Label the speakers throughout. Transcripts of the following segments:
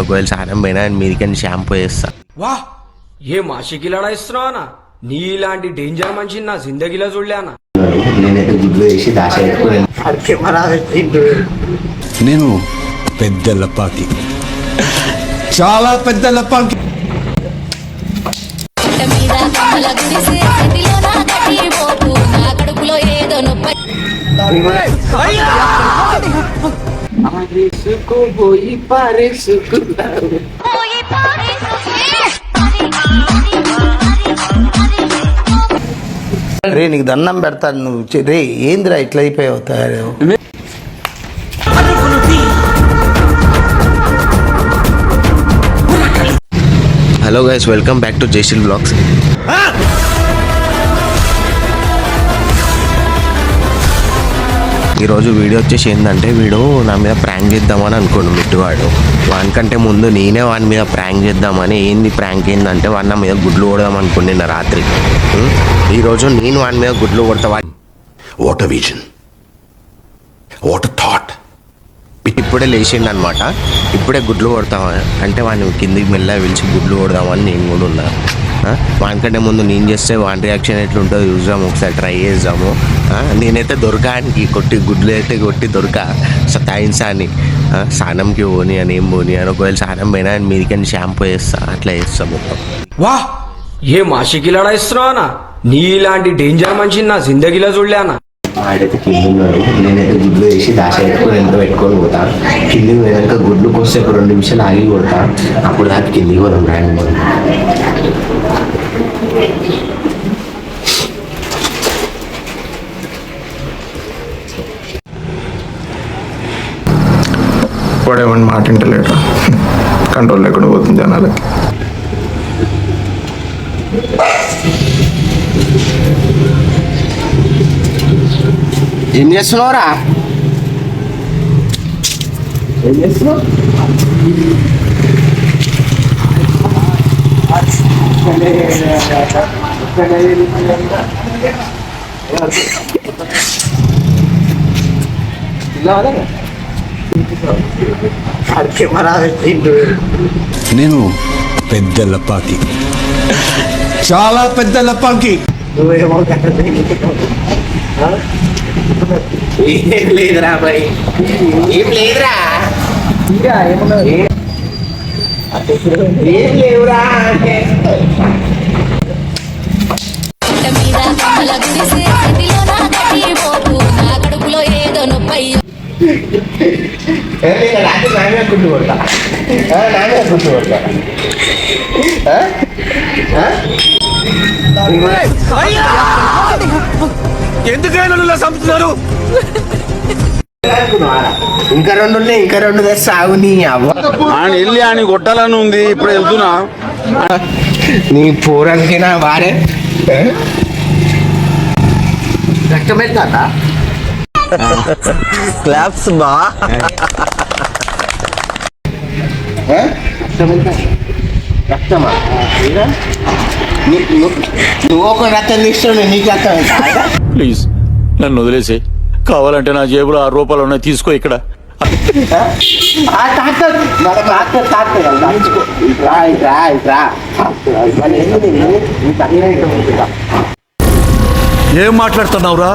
Speaker 1: ఒకవేళ సారం పోయినా మీదికని షాంపూ వేస్తా.
Speaker 2: వా ఏ మాషికి లడాయిస్తున్నావా? నీలాంటి డేంజర్ మనిషి నా జిందగీలో చూడలేనా?
Speaker 1: నేనైతే గుడ్లు వేసి దాచి
Speaker 3: నేను పెద్ద లపాకి, చాలా పెద్ద లపాకి.
Speaker 4: రే నీకు దండం పెడతాను, నువ్వు రే ఏందిరా ఇట్లా అయిపోయావు తయారు.
Speaker 1: Hello guys, welcome back to Jaisheel blogs. ఈరోజు వీడియో వచ్చేసి ఏంటంటే, వీడు నా మీద ప్రాంక్ చేద్దామని అనుకోండి మిట్టువాడు. వానికంటే ముందు నేనే వాని మీద ప్రాంక్ చేద్దామని. ఏంది ప్రాంక్ ఏంటంటే, వాడి నా మీద గుడ్లు కొడదాం అనుకోండి నిన్న రాత్రి. ఈరోజు నేను వాని మీద గుడ్లు కొడతా.
Speaker 3: What a vision, what a thought.
Speaker 1: ఇప్పుడే లేచిండు అనమాట. ఇప్పుడే గుడ్లు కొడతామా అంటే వాడిని కిందికి మెల్లగా పిలిచి గుడ్లు కొడదామని నేను కూడా ఉన్నా. వానికంటే ముందు నేను చేస్తే వాని రియాక్షన్ ఎట్లుంటుందో చూద్దాము, ఒకసారి ట్రై చేద్దాము. నేనైతే దొరకానికి కొట్టి గుడ్లు అయితే కొట్టి దొరక సతాయిన్సా అని స్నానంకి పోని అని ఏం పోని అని. ఒకవేళ స్నానం పోయినా మీదికని షాంపూ వేస్తా, అట్లా వేస్తా మొత్తం.
Speaker 2: వా ఏ మాషికి లడాయిస్తున్నావా? నీలాంటి డేంజర్ మనిషి నా జిందగీలో చూడలేనా?
Speaker 1: ఆడైతే కింద ఉన్నాడు. నేనైతే గుడ్లు వేసి దాచి ఎంత పెట్టుకొని పోతా. కిందికి పోయాక గుడ్లు కోస్తే ఒక 2 నిమిషాలు ఆగి కొడతా. అప్పుడు దాకా కిందికి పోదాం రాండి.
Speaker 4: వాడేమన్నా మాట వింటలేడు, కంట్రోల్ లేకుండా పోతుంది జనాలకి.
Speaker 1: ఏం చేస్తున్నావురా? ఏం చేస్తున్నావు?
Speaker 3: నేను పెద్ద లపాకి, చాలా పెద్ద లపాకి.
Speaker 1: ఏం లేదురా బాయ్, ఏం లేదురా, ఏం లేవురా. రాత్రి నామే గుడ్డు కొడతా, నామే గుడ్డు కొడతా.
Speaker 2: ఎందుకైనా చంపుతున్నారు?
Speaker 1: ఇంకా 2 ఉన్నాయి, ఇంకా 2 తెస్తా. ఆగు నీ అవ్వ.
Speaker 5: ఆయన వెళ్ళి ఆయన కొట్టాలని ఉంది. ఇప్పుడు వెళ్తున్నా.
Speaker 1: నీ పూరానికైనా వారే రక్తం వెళ్తా.
Speaker 4: క్లాప్స్ బా.
Speaker 1: రక్తమా? నువ్వు ఒక రక్తం తీస్తావు, నీకు రక్తం వెళ్తా.
Speaker 5: ప్లీజ్ నన్ను వదిలేసి, కావాలంటే నా జేబులో 6 రూపాయలు ఉన్నాయి, తీసుకో. ఇక్కడ ఏం మాట్లాడుతున్నావురా?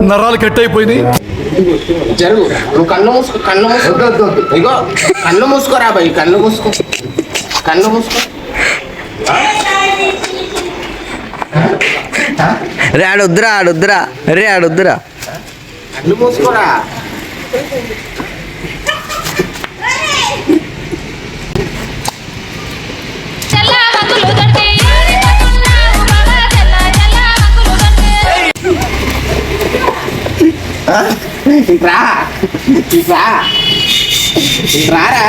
Speaker 5: నరాలు కట్ అయిపోయింది.
Speaker 1: జరుగు, నువ్వు కళ్ళు మూసుకో, కళ్ళు మూసుకో. ఇగో కళ్ళు మూసుకోరా బాయ్, కళ్ళు మూసుకో, కళ్ళు మూసుకో.
Speaker 4: రే ఆడొద్దురా, ఆడొద్దురా, రే ఆడొద్దురా,
Speaker 1: కళ్ళు మూసుకోరా. ఇట్రా, ఇట్రా, ఇట్రారా.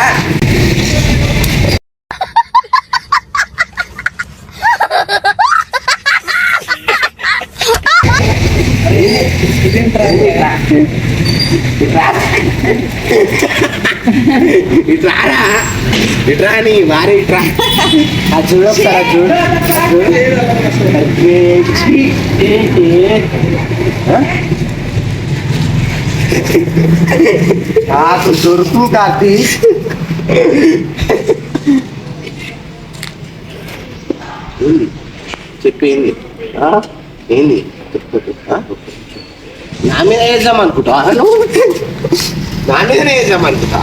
Speaker 1: ఇట్రారా, ఇట్రా నీ వారి ఇట్రా. అది చూడొస్తారా? చూడు నాకు దొరుకు కాదు. చెప్పి ఏంది ఏంది నా మీద వేద్దాం అనుకుంటా నువ్వు నా మీదనే వేద్దాం అనుకుంటా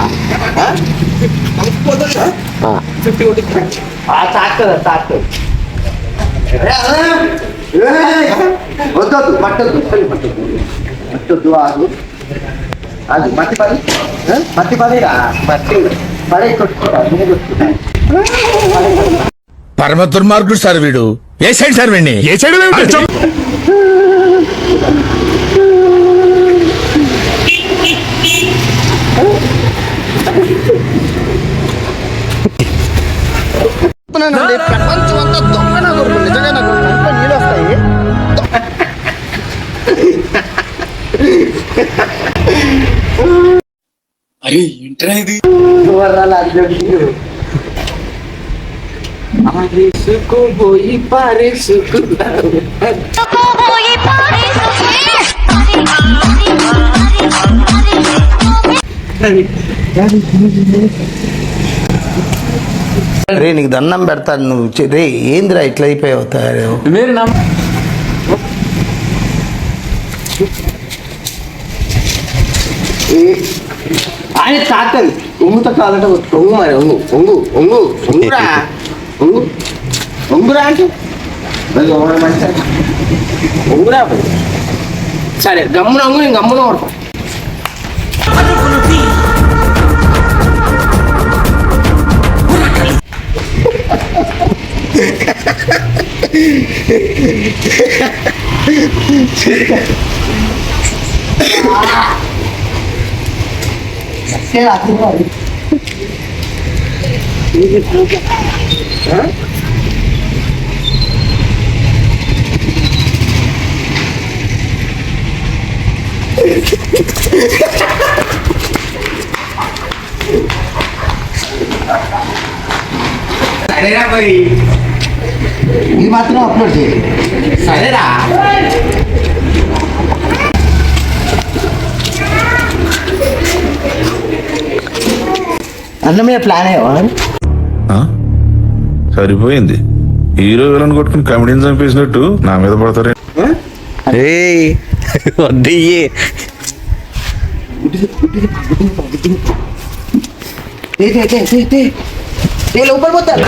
Speaker 1: తాకుతుంది వద్దొద్దు పట్టద్దు పట్టద్దు ఆగు అది మట్టి పదిరా మట్టి పడే కొట్టుకుంటా
Speaker 6: పరమ దుర్మార్గుడు సార్ వీడు. ఏ సైడ్ సార్ వీడిని? ఏ సైడ్?
Speaker 4: ప్రపంచం అంతా దొంగ నా కొడుకు, నిజంగా నా కొడుకు అంతా నీళ్ళు వస్తాయి.
Speaker 6: అరే ఏంట్రా ఇది?
Speaker 1: పోయి పారేసుకున్నావు
Speaker 4: రే నీకు దండం పెడతాను నువ్వు రే ఏందిరా ఇట్లా అయిపోయావు తయారు.
Speaker 1: ఆయన తాకండి ఒంగుతో కాదంటే ఒంగు మరి ఒంగు ఒంగు ఒంగు ఒంగురా ఒంగు ఒంగురా అంటే ఒంగురా సరే గమ్మున ఒంగు నేను గమ్మున కొడతాను సరేరా మరి ఇది మాత్రం అప్లోడ్ చేయండి సరేరా అన్న మీద ప్లాన్ అయ్యా
Speaker 7: సరిపోయింది. హీరో విలన్ కొట్టుకుని కమెడీని చంపేసినట్టు నా మీద పడతారే.
Speaker 1: వద్దయ్యే లోపల పోతారు